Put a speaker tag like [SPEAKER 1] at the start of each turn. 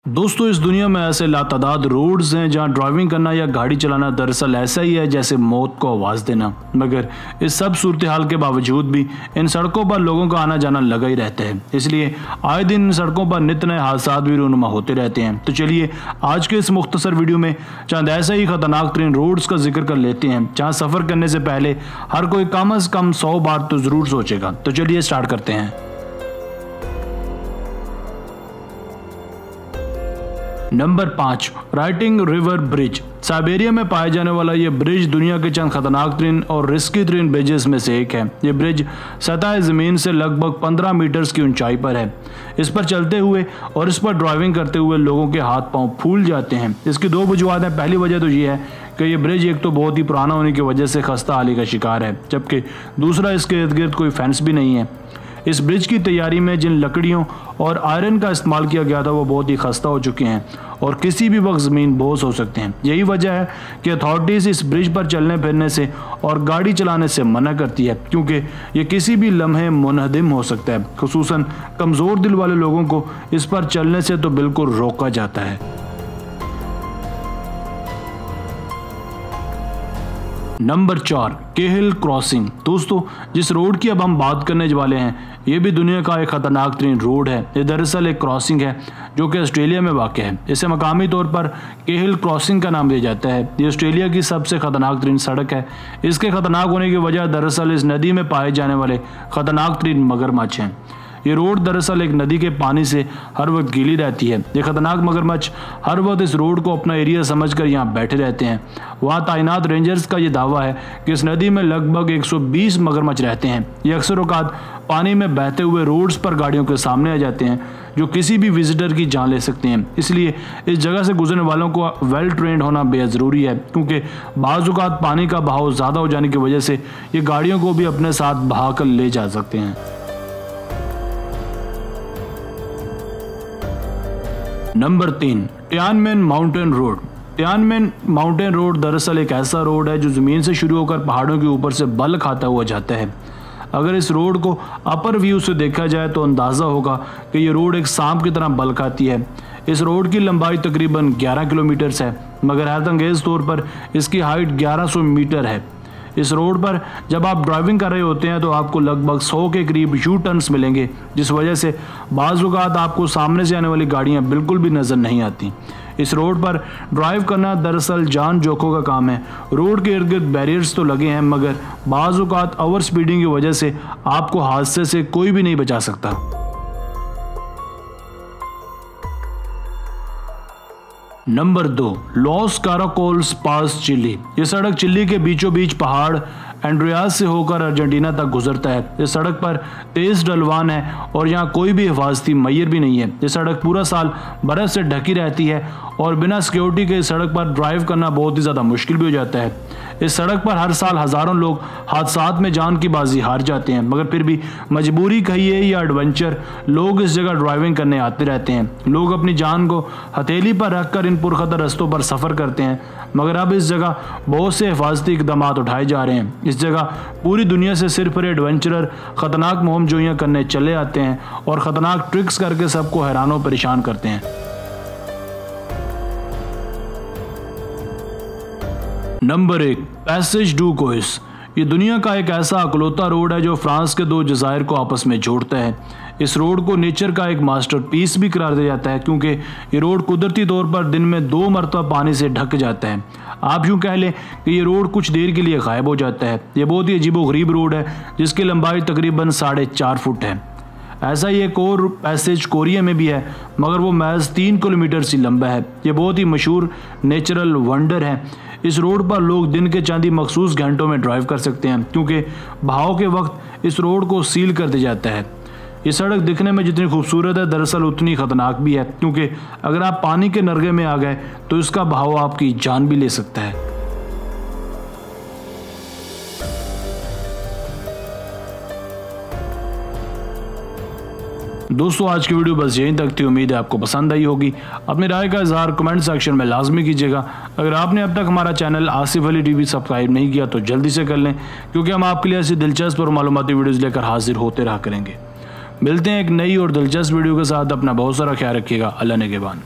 [SPEAKER 1] दोस्तों, इस दुनिया में ऐसे लातादाद रोड्स हैं जहां ड्राइविंग करना या गाड़ी चलाना दरअसल ऐसा ही है जैसे मौत को आवाज़ देना। मगर इस सब सूरत हाल के बावजूद भी इन सड़कों पर लोगों का आना जाना लगा ही रहता है। इसलिए आए दिन इन सड़कों पर नित नए हादसा भी रूनुमा होते रहते हैं। तो चलिए आज के इस मुख्तसर वीडियो में चंद ऐसे ही खतरनाक तरीन रोड्स का जिक्र कर लेते हैं जहाँ सफ़र करने से पहले हर कोई कम से कम 100 बार तो ज़रूर सोचेगा। तो चलिए स्टार्ट करते हैं। Number 5, writing river bridge. Siberia में पाए जाने वाला यह ब्रिज दुनिया के चंद खतरनाक तरीन और रिस्की तरीन ब्रिजेस में से एक है। यह ब्रिज सतह ज़मीन से लगभग 15 मीटर्स की ऊंचाई पर है। इस पर चलते हुए और इस पर ड्राइविंग करते हुए लोगों के हाथ पांव फूल जाते हैं। इसकी दो वजूहत हैं। पहली वजह तो ये है कि यह ब्रिज एक तो बहुत ही पुराना होने की वजह से खस्ता हाली का शिकार है, जबकि दूसरा इसके इर्द गिर्द कोई फेंस भी नहीं है। इस ब्रिज की तैयारी में जिन लकड़ियों और आयरन का इस्तेमाल किया गया था वो बहुत ही खस्ता हो चुके हैं और किसी भी वक्त ज़मीन बोझ हो सकते हैं। यही वजह है कि अथॉरिटीज़ इस ब्रिज पर चलने फिरने से और गाड़ी चलाने से मना करती है, क्योंकि ये किसी भी लम्हे मुनहदिम हो सकता है। खुसूसन कमज़ोर दिल वाले लोगों को इस पर चलने से तो बिल्कुल रोका जाता है। नंबर 4, केहिल क्रॉसिंग। दोस्तों, जिस रोड की अब हम बात करने वाले हैं ये भी दुनिया का एक खतरनाक तरीन रोड है। ये दरअसल एक क्रॉसिंग है जो कि ऑस्ट्रेलिया में वाक़ है। इसे मकामी तौर पर केहिल क्रॉसिंग का नाम दिया जाता है। ये ऑस्ट्रेलिया की सबसे खतरनाक तरीन सड़क है। इसके खतरनाक होने की वजह दरअसल इस नदी में पाए जाने वाले खतरनाक तरीन मगरमच्छ हैं। ये रोड दरअसल एक नदी के पानी से हर वक्त गीली रहती है। ये खतरनाक मगरमच्छ हर वक्त इस रोड को अपना एरिया समझकर यहाँ बैठे रहते हैं। वहाँ तैनात रेंजर्स का ये दावा है कि इस नदी में लगभग 120 मगरमच्छ रहते हैं। ये अक्सर औकात पानी में बहते हुए रोड्स पर गाड़ियों के सामने आ जाते हैं, जो किसी भी विजिटर की जान ले सकते हैं। इसलिए इस जगह से गुजरने वालों को वेल ट्रेंड होना बेहद ज़रूरी है, क्योंकि बाज़ औक़ात पानी का बहाव ज़्यादा हो जाने की वजह से ये गाड़ियों को भी अपने साथ बहा कर ले जा सकते हैं। Number 3, Tianmen mountain road. Tianmen mountain road दरअसल एक ऐसा रोड है जो ज़मीन से शुरू होकर पहाड़ों के ऊपर से बल खाता हुआ जाता है। अगर इस रोड को अपर व्यू से देखा जाए तो अंदाज़ा होगा कि ये रोड एक सांप की तरह बल खाती है। इस रोड की लंबाई तकरीबन 11 किलोमीटर है, मगर हैरतअंगेज़ तौर पर इसकी हाइट 1100 मीटर है। इस रोड पर जब आप ड्राइविंग कर रहे होते हैं तो आपको लगभग 100 के करीब यू टर्न्स मिलेंगे, जिस वजह से बाज़ औक़ात आपको सामने से आने वाली गाड़ियां बिल्कुल भी नज़र नहीं आती। इस रोड पर ड्राइव करना दरअसल जान जोखों का काम है। रोड के इर्द गिर्द बैरियर्स तो लगे हैं, मगर बाज़ औक़ात ओवर स्पीडिंग की वजह से आपको हादसे से कोई भी नहीं बचा सकता। नंबर 2, लॉस काराकोल्स पास चिली। ये सड़क चिली के बीचों बीच पहाड़ एंड्रियास से होकर अर्जेंटीना तक गुजरता है। इस सड़क पर तेज़ ढलवान है और यहाँ कोई भी हिफाजती मैयर भी नहीं है। ये सड़क पूरा साल बर्फ़ से ढकी रहती है और बिना सिक्योरिटी के इस सड़क पर ड्राइव करना बहुत ही ज़्यादा मुश्किल भी हो जाता है। इस सड़क पर हर साल हज़ारों लोग हादसात में जान की बाजी हार जाते हैं, मगर फिर भी मजबूरी कहिए या एडवेंचर, लोग इस जगह ड्राइविंग करने आते रहते हैं। लोग अपनी जान को हथेली पर रखकर इन पुरखतर रस्तों पर सफ़र करते हैं, मगर अब इस जगह बहुत से हिफाजती इक़दाम उठाए जा रहे हैं। इस जगह पूरी दुनिया से सिर्फ एडवेंचरर खतरनाक मुहिम जोइयाँ करने चले आते हैं और ख़तरनाक ट्रिक्स करके सबको हैरान और परेशान करते हैं। Number 1, passage du Gois. ये दुनिया का एक ऐसा अकलौता रोड है जो फ्रांस के 2 जज़ायर को आपस में जोड़ता है। इस रोड को नेचर का एक मास्टरपीस भी करार दिया जाता है, क्योंकि ये रोड कुदरती तौर पर दिन में 2 मरतबा पानी से ढक जाता है। आप यूँ कह लें कि ये रोड कुछ देर के लिए गायब हो जाता है। ये बहुत ही अजीबोगरीब रोड है जिसकी लंबाई तकरीबन 4.5 फुट है। ऐसा ही एक और पैसेज कोरिया में भी है, मगर वो महज 3 किलोमीटर से लंबा है। ये बहुत ही मशहूर नेचुरल वंडर है। इस रोड पर लोग दिन के चंद ही मखसूस घंटों में ड्राइव कर सकते हैं, क्योंकि बहाव के वक्त इस रोड को सील कर दिया जाता है। ये सड़क दिखने में जितनी खूबसूरत है दरअसल उतनी ख़तरनाक भी है, क्योंकि अगर आप पानी के नरगे में आ गए तो इसका बहाव आपकी जान भी ले सकता है। दोस्तों, आज की वीडियो बस यहीं तक थी। उम्मीद है आपको पसंद आई होगी। अपनी राय का इजहार कमेंट सेक्शन में लाजमी कीजिएगा। अगर आपने अब तक हमारा channel Asif Ali TV subscribe नहीं किया तो जल्दी से कर लें, क्योंकि हम आपके लिए ऐसी दिलचस्प और मालूमाती वीडियोज़ लेकर हाजिर होते रहा करेंगे। मिलते हैं एक नई और दिलचस्प वीडियो के साथ। अपना बहुत सारा ख्याल रखिएगा। अल्लाह निगहबान।